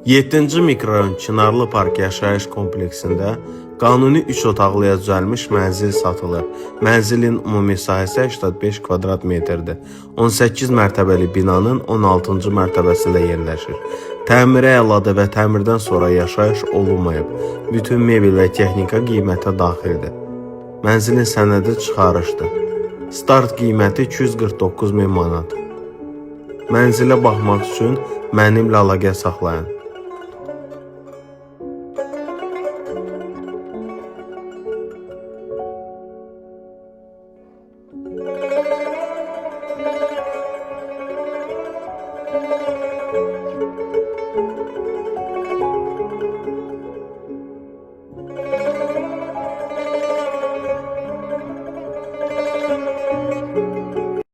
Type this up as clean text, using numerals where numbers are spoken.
7-ci mikrorayon Çınarlı Park yaşayış kompleksində qanuni 3 otaqlıya düzəlmiş mənzil satılır. Mənzilin ümumi sahəsi 85 kvadrat metrdir. 18 mərtəbəli binanın 16-cı mərtəbəsində yerləşir. Təmirə əladə və təmirdən sonra yaşayış olunmayıb. Bütün mebel və texnika qiymətə daxildir. Mənzilin sənədi çıxarışdır. Start qiyməti 249 min manat. Mənzilə baxmaq üçün mənimlə əlaqə saxlayın.